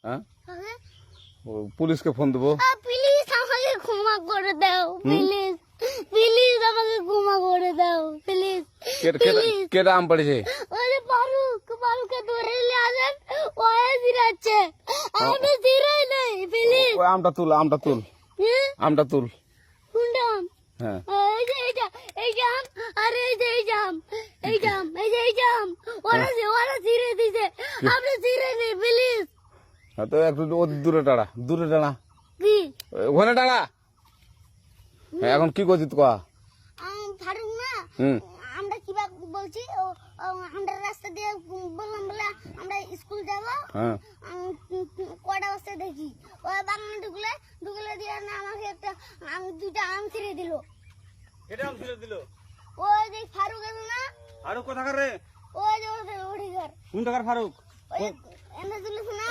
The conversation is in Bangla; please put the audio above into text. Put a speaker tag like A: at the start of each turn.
A: হ্যাঁ
B: কাকে?
A: পুলিশকে ফোন দেবো।
B: প্লিজ আমাকে ক্ষমা করে দাও, প্লিজ প্লিজ আমাকে ক্ষমা করে দাও, প্লিজ প্লিজ।
A: কেটা আম পড়েছে?
B: ওই যে ফারুককে ধরে নিয়ে আসেন, ও জিরাচ্ছে, আমি জিরাই নাই, প্লিজ।
A: ওই আমটা তুল, আমটা তুল, আমটা তুল।
B: কোনটা আম?
A: হ্যাঁ
B: এই যে এই যে আম, আর এই যে এই যে আম, এই যে আম, এই যে এই যে আম, ওরা জিরে দিছে, আপনি জিরে নেই, প্লিজ।
A: হ্যাঁ, তো একটু দূরে টাড়া, দূরে টাড়া,
B: কি
A: ওখানে টাড়া। হ্যাঁ, এখন কি করছিস কয়া?
B: ফারুক না,
A: হুম
B: আমরা কিবা বলছি, আমরা রাস্তা দিয়ে বললাম বলে আমরা স্কুল যাব,
A: হ্যাঁ
B: কটা বস্তা দেখি ওই বাগানে ঢুকলে দিয়ে না আমাকে একটা দুইটা আম ছিঁড়ে দিল।
A: কেটা আম ছিঁড়ে দিল?
B: ওই যে ফারুক আছে না,
A: ফারুক কোথাকার রে?
B: ওই যে ওঠে ঘর,
A: কোন টাকার ফারুক?
B: ওই এনে তুলেছে না,